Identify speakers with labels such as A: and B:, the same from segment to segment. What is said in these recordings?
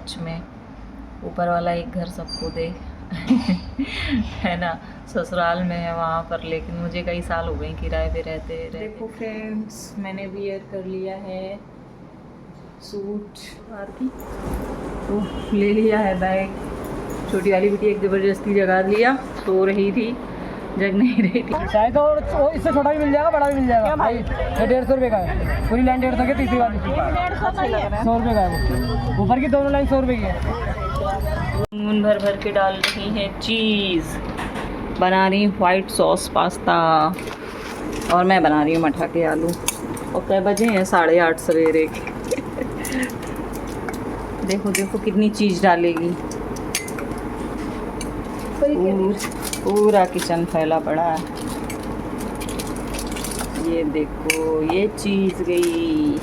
A: सच में ऊपर वाला एक घर सबको दे। है ना, ससुराल में है वहाँ पर, लेकिन मुझे कई साल हो गए किराए पे रहते रहते। देखो फ्रेंड्स, मैंने वियर कर लिया है सूट की, तो ले लिया है बैग। छोटी वाली बेटी एक ज़बरदस्ती जगा दिया, सो रही थी, जग नहीं रही थी।
B: शायद और इससे छोटा भी मिल जाएगा, बड़ा भी मिल जाएगा भाई। ये 150 रुपये का है, पूरी लाइन 150 की, तीसरी वाली 100 रुपये का है। ऊपर की दोनों लाइन 100 रुपये की है।
A: नून भर भर के डाल रही है चीज़, बना रही हूँ वाइट सॉस पास्ता, और मैं बना रही हूँ मठा के आलू। और कै बजे हैं? 8:30 सवेरे। देखो देखो कितनी चीज़ डालेगी, पूरा किचन फैला पड़ा है। ये देखो ये चीज़ गई।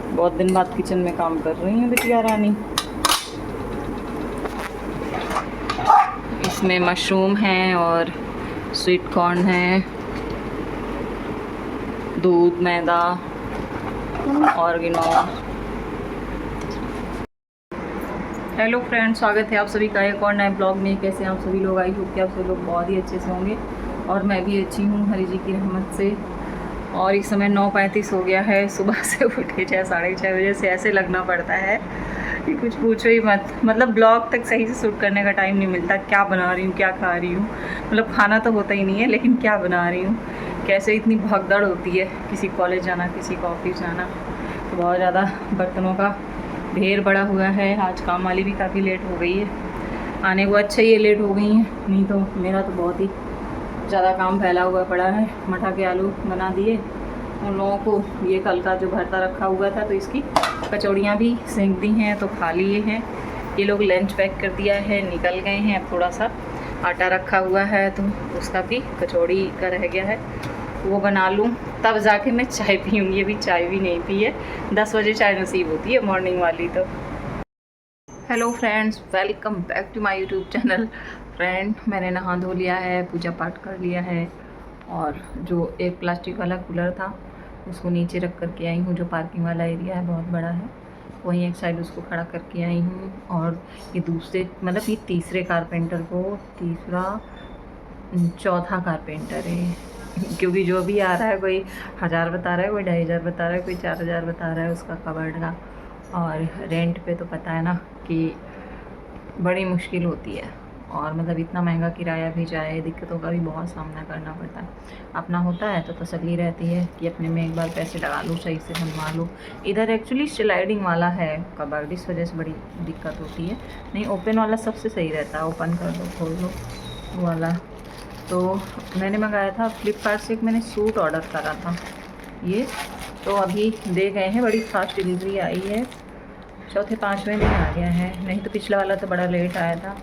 A: बहुत दिन बाद किचन में काम कर रही हूँ बिटिया रानी। इसमें मशरूम है और स्वीट कॉर्न है, दूध, मैदा, ऑर्गेनो। हेलो फ्रेंड्स, स्वागत है आप सभी का एक और नए ब्लॉग में। कैसे आप सभी लोग? आई होप कि आप सभी लोग बहुत ही अच्छे से होंगे, और मैं भी अच्छी हूँ हरी जी की रहमत से। और इस समय 9:35 हो गया है। सुबह से उठे 6-6:30 बजे से ऐसे लगना पड़ता है कि कुछ पूछो ही मत। मतलब ब्लॉग तक सही से शूट करने का टाइम नहीं मिलता। क्या बना रही हूँ, क्या खा रही हूँ, मतलब खाना तो होता ही नहीं है, लेकिन क्या बना रही हूँ, कैसे इतनी भगदड़ होती है। किसी कॉलेज जाना, किसी को ऑफिस जाना, तो बहुत ज़्यादा बर्तनों का ढेर बड़ा हुआ है। आज काम वाली भी काफ़ी लेट हो गई है आने को। अच्छा ये लेट हो गई हैं, नहीं तो मेरा तो बहुत ही ज़्यादा काम फैला हुआ पड़ा है। मठा के आलू बना दिए उन लोगों को। ये कल का जो भरता रखा हुआ था, तो इसकी कचौड़ियाँ भी सेंक दी हैं, तो खा लिए हैं। ये लोग लंच पैक कर दिया है, निकल गए हैं। अब थोड़ा सा आटा रखा हुआ है, तो उसका भी कचौड़ी का रह गया है, वो बना लूँ, तब जाके मैं चाय पीऊँगी। अभी चाय भी नहीं पी है। 10 बजे चाय नसीब होती है मॉर्निंग वाली। तो hello friends, welcome back to my YouTube channel. Friend, मैंने नहा धो लिया है, पूजा पाठ कर लिया है, और जो एक प्लास्टिक वाला कूलर था उसको नीचे रख कर के आई हूँ। जो पार्किंग वाला एरिया है बहुत बड़ा है, वहीं एक साइड उसको खड़ा करके आई हूँ। और ये दूसरे, मतलब ये तीसरे कारपेंटर को, चौथा कारपेंटर है, क्योंकि जो भी आ रहा है कोई 1000 बता रहा है, कोई 2500 बता रहा है, कोई 4000 बता रहा है उसका कबर्ड का। और रेंट पे तो पता है ना कि बड़ी मुश्किल होती है, और मतलब इतना महंगा किराया भी जाए, दिक्कतों का भी बहुत सामना करना पड़ता है। अपना होता है तो तसल्ली रहती है कि अपने में एक बार पैसे लगा लो, सही से बनवा लो। इधर एक्चुअली स्लाइडिंग वाला है कबर्ड, इस वजह से बड़ी दिक्कत होती है। नहीं, ओपन वाला सबसे सही रहता है, ओपन कर दो, खोल दो वो वाला। तो मैंने मंगाया था फ्लिपकार्ट से, एक मैंने सूट ऑर्डर करा था ये, तो अभी दे गए हैं। बड़ी फास्ट डिलीवरी आई है, 4-5वें दिन आ गया है। नहीं तो पिछला वाला तो बड़ा लेट आया था।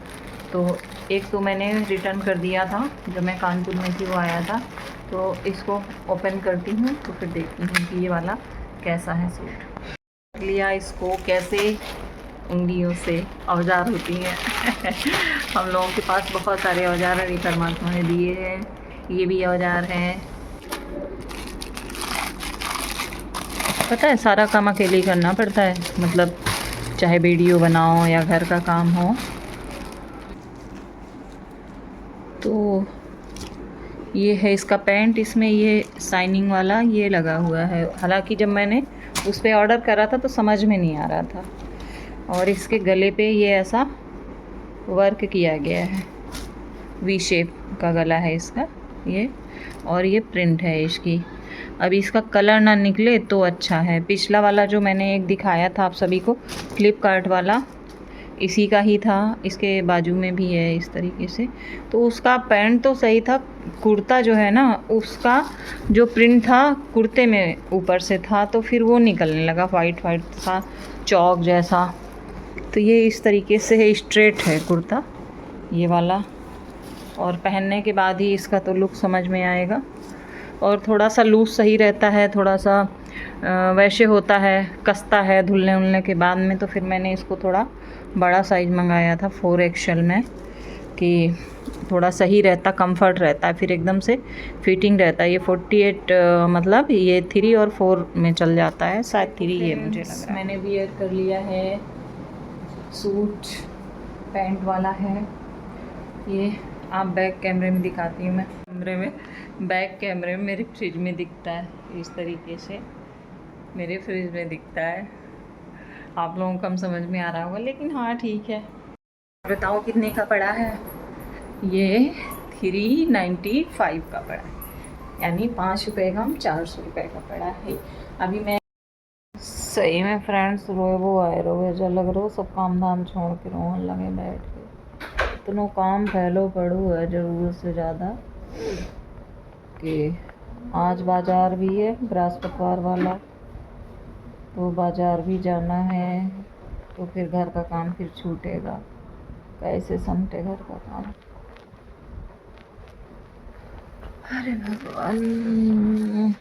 A: तो एक तो मैंने रिटर्न कर दिया था, जब मैं कानपुर में थी वो आया था। तो इसको ओपन करती हूँ तो फिर देखती हूँ कि ये वाला कैसा है सूट। लिया इसको, कैसे उंगलियों से औजार होती हैं। हम लोगों के पास बहुत सारे औजार हरी परमात्मा ने दिए हैं, ये भी औजार हैं। पता है सारा काम अकेले ही करना पड़ता है, मतलब चाहे वीडियो बनाओ या घर का काम हो। तो ये है इसका पैंट, इसमें ये शाइनिंग वाला ये लगा हुआ है। हालांकि जब मैंने उस पर ऑर्डर करा था तो समझ में नहीं आ रहा था। और इसके गले पे ये ऐसा वर्क किया गया है, वी शेप का गला है इसका ये, और ये प्रिंट है इसकी। अभी इसका कलर ना निकले तो अच्छा है। पिछला वाला जो मैंने एक दिखाया था आप सभी को, फ्लिपकार्ट वाला, इसी का ही था। इसके बाजू में भी है इस तरीके से। तो उसका पैंट तो सही था, कुर्ता जो है ना उसका जो प्रिंट था कुर्ते में ऊपर से था, तो फिर वो निकलने लगा वाइट वाइट सा, चौक जैसा। तो ये इस तरीके से है, स्ट्रेट है कुर्ता ये वाला, और पहनने के बाद ही इसका तो लुक समझ में आएगा। और थोड़ा सा लूज़ सही रहता है, थोड़ा सा वैसे होता है, कसता है धुलने उलने के बाद में। तो फिर मैंने इसको थोड़ा बड़ा साइज़ मंगाया था 4XL में, कि थोड़ा सही रहता, कंफर्ट रहता है, फिर एकदम से फिटिंग रहता है। ये 48 मतलब ये 3 और 4 में चल जाता है, शायद 3 ये मुझे लग रहा है। मैंने वियर कर लिया है, सूट पैंट वाला है ये। आप बैक कैमरे में दिखाती हूँ मैं, कैमरे में, बैक कैमरे में मेरे फ्रिज में दिखता है इस तरीके से, मेरे फ्रिज में दिखता है। आप लोगों को कम समझ में आ रहा होगा, लेकिन हाँ ठीक है। बताओ कितने का पड़ा है ये? 395 का पड़ा है, यानी 5 रुपये का 400 रुपये का पड़ा है। अभी मैं सही में फ्रेंड्स रोए जो लग रहा हो, सब काम धाम छोड़ के रोने लगे बैठ के। इतना काम फैलो पड़ो है ज़रूरत से ज़्यादा कि आज बाज़ार भी है बृहस्पतिवार वाला, तो बाज़ार भी जाना है, तो फिर घर का काम फिर छूटेगा, कैसे समटे घर का काम। अरे भगवान।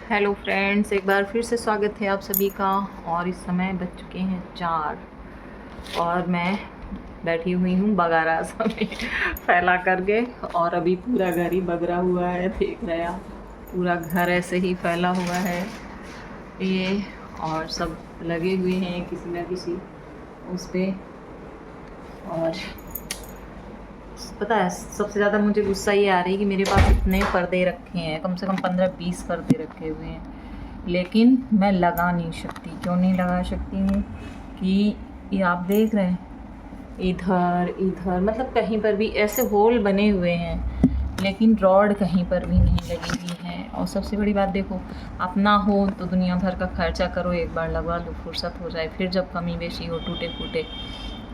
A: हेलो फ्रेंड्स, एक बार फिर से स्वागत है आप सभी का। और इस समय बज चुके हैं 4 और मैं बैठी हुई हूँ बगारा समय फैला करके, और अभी पूरा घर ही बगरा हुआ है, देख रहे हैं पूरा घर ऐसे ही फैला हुआ है ये, और सब लगे हुए हैं किसी न किसी उस पर। और पता है सबसे ज़्यादा मुझे गुस्सा ये आ रही है कि मेरे पास इतने पर्दे रखे हैं, कम से कम 15-20 पर्दे रखे हुए हैं, लेकिन मैं लगा नहीं सकती। क्यों नहीं लगा सकती हूँ कि ये आप देख रहे हैं, इधर इधर मतलब कहीं पर भी ऐसे होल बने हुए हैं, लेकिन रॉड कहीं पर भी नहीं लगी हुई है। और सबसे बड़ी बात देखो, अपना हो तो दुनिया भर का खर्चा करो, एक बार लगवा लो, फुर्सत हो जाए, फिर जब कमी बेशी हो, टूटे फूटे,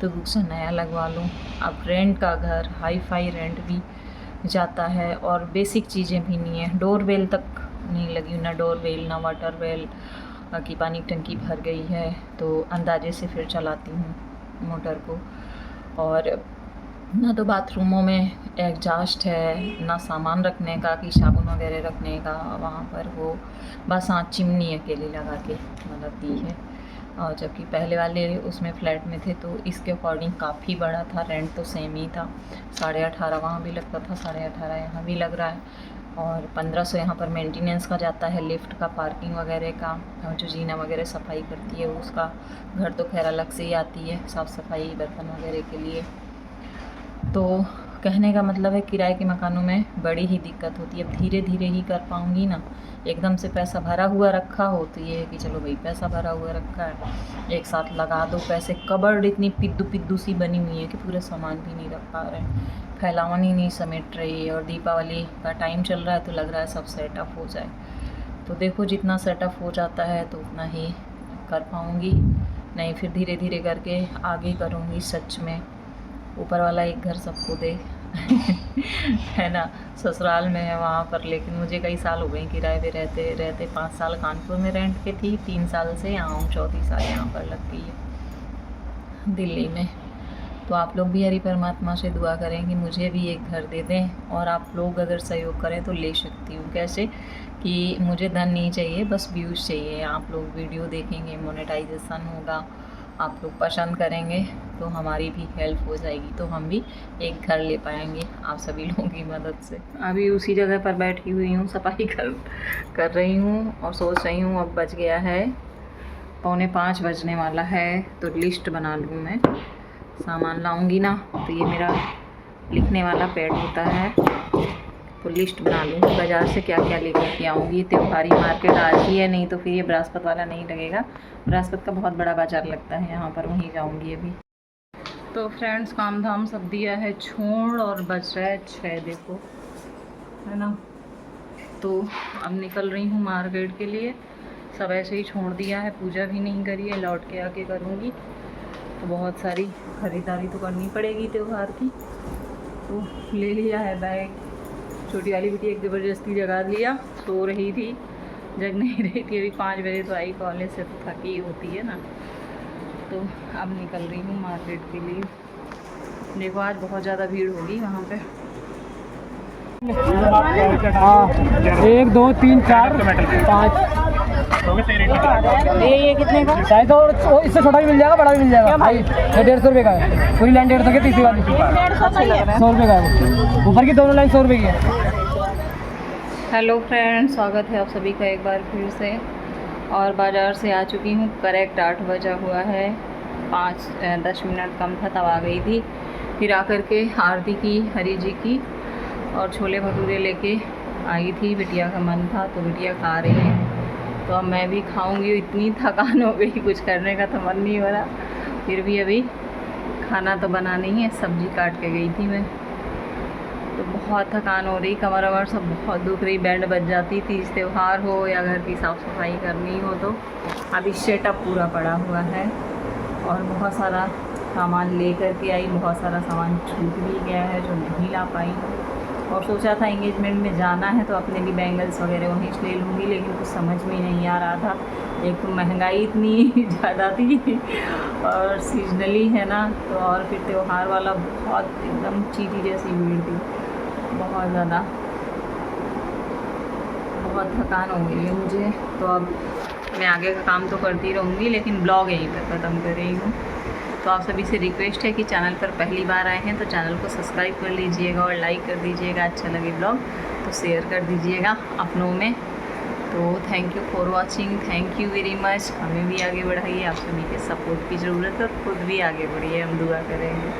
A: तो दूसरा नया लगवा लूँ। अब रेंट का घर, हाई फाई रेंट भी जाता है, और बेसिक चीज़ें भी नहीं है, डोरबेल तक नहीं लगी, ना डोरबेल ना वाटर बेल की पानी टंकी भर गई है, तो अंदाजे से फिर चलाती हूँ मोटर को। और ना तो बाथरूमों में एग्जॉस्ट है, ना सामान रखने का कि साबुन वगैरह रखने का वहाँ पर, वो बस हाँ चिमनी अकेली लगा के मतलब दी है। और जबकि पहले वाले उसमें फ़्लैट में थे तो इसके अकॉर्डिंग काफ़ी बड़ा था, रेंट तो सेम ही था, 18.5 वहाँ भी लगता था, 18.5 यहाँ भी लग रहा है, और 1500 यहाँ पर मेंटेनेंस का जाता है, लिफ्ट का, पार्किंग वगैरह का, और जो जीना वगैरह सफाई करती है उसका। घर तो खैर अलग से ही आती है साफ़ सफाई बर्तन वगैरह के लिए। तो कहने का मतलब है किराए के मकानों में बड़ी ही दिक्कत होती है। अब धीरे धीरे ही कर पाऊँगी ना, एकदम से पैसा भरा हुआ रखा हो तो ये है कि चलो भाई पैसा भरा हुआ रखा है, एक साथ लगा दो पैसे। कबर्ड इतनी पिद्दू सी बनी हुई है कि पूरे सामान भी नहीं रख पा रहे हैं, फैलावन ही नहीं समेट रही है। और दीपावली का टाइम चल रहा है तो लग रहा है सब सेटअप हो जाए, तो देखो जितना सेटअप हो जाता है तो उतना ही कर पाऊँगी, नहीं फिर धीरे धीरे करके आगे करूँगी। सच में ऊपर वाला एक घर सबको दे है ना। ससुराल में है वहाँ पर, लेकिन मुझे कई साल हो गए किराए पे रहते रहते। 5 साल कानपुर में रेंट पे थी, 3 साल से यहाँ हूँ, 4 साल यहाँ पर लग गई है दिल्ली में। तो आप लोग भी हरि परमात्मा से दुआ करें कि मुझे भी एक घर दे दें, और आप लोग अगर सहयोग करें तो ले सकती हूँ। कैसे कि मुझे धन नहीं चाहिए, बस व्यूज़ चाहिए। आप लोग वीडियो देखेंगे, मोनेटाइजेशन होगा, आप लोग पसंद करेंगे तो हमारी भी हेल्प हो जाएगी, तो हम भी एक घर ले पाएंगे आप सभी लोगों की मदद से। अभी उसी जगह पर बैठी हुई हूँ, सफाई कर रही हूँ, और सोच रही हूँ अब बज गया है 4:45 बजने वाला है, तो लिस्ट बना लूँ मैं। सामान लाऊंगी ना तो ये मेरा लिखने वाला पैड होता है, तो लिस्ट बना लूँगी बाज़ार से क्या क्या लेकर के आऊँगी। त्योहारी मार्केट आज ही है, नहीं तो फिर ये बृहस्पति वाला नहीं लगेगा। बृहस्पति का बहुत बड़ा बाज़ार लगता है यहाँ पर, वहीं जाऊँगी अभी। तो फ्रेंड्स काम धाम सब दिया है छोड़, और बज रहा है 6 देखो, है ना। तो अब निकल रही हूँ मार्केट के लिए। सब ऐसे ही छोड़ दिया है, पूजा भी नहीं करी है, लौट के आके करूँगी। तो बहुत सारी ख़रीदारी तो करनी पड़ेगी त्यौहार की, तो ले लिया है बैग। छोटी वाली बेटी एक ज़बरदस्ती जगा लिया, सो रही थी, जग नहीं रही थी। अभी 5 बजे तो आई कॉलेज से, तो थकी होती है ना। तो अब निकल रही हूँ मार्केट के लिए। देखो आज बहुत ज़्यादा भीड़ होगी वहाँ पे।
B: 1 2 3 4 5
A: ये कितने का?
B: चाहे तो और इससे छोटा भी मिल जाएगा, बड़ा भी मिल जाएगा भाई। ये 150 रुपये का है, पूरी लाइन 150 की, तीसरी वाली 100 रुपये का है वो। ऊपर की दोनों लाइन 100 रुपये की है।
A: हेलो फ्रेंड्स, स्वागत है आप सभी का एक बार फिर से। और बाज़ार से आ चुकी हूँ, करेक्ट 8 बजा हुआ है, 5-10 मिनट कम था तब आ गई थी। फिर आकर के आरती की हरी जी की और छोले भटूरे लेके आई थी। बिटिया का मन था तो बिटिया खा रही है, तो अब मैं भी खाऊंगी। इतनी थकान हो गई, कुछ करने का तो मन नहीं हो रहा। फिर भी अभी खाना तो बनानी है। सब्जी काट के गई थी मैं, तो बहुत थकान हो रही, कमर वमर सब बहुत दुख रही, बैंड बज जाती। तीज त्यौहार हो या घर की साफ़ सफाई करनी हो तो अभी सेटअप पूरा पड़ा हुआ है। और बहुत सारा सामान ले कर के आई, बहुत सारा सामान छूट भी गया है जो नहीं ला पाई। और सोचा था एंगेजमेंट में जाना है तो अपने लिए बैंगल्स वगैरह वहीं से ले लूँगी, लेकिन कुछ समझ में नहीं आ रहा था। एक तो महंगाई इतनी ज़्यादा थी और सीजनली है ना, तो और फिर त्यौहार वाला बहुत एकदम चीटी जैसी भीड़ थी, बहुत ज़्यादा। बहुत थकान हो गई है मुझे। तो अब मैं आगे का काम तो करती रहूँगी, लेकिन ब्लॉग यहीं पर ख़त्म कर रही हूँ। तो आप सभी से रिक्वेस्ट है कि चैनल पर पहली बार आए हैं तो चैनल को सब्सक्राइब कर लीजिएगा और लाइक कर दीजिएगा। अच्छा लगे ब्लॉग तो शेयर कर दीजिएगा अपनों में। तो thank you for watching, thank you very much. हमें भी आगे बढ़ाइए, आप सभी के सपोर्ट की ज़रूरत है, खुद भी आगे बढ़िए, हम दुआ करेंगे।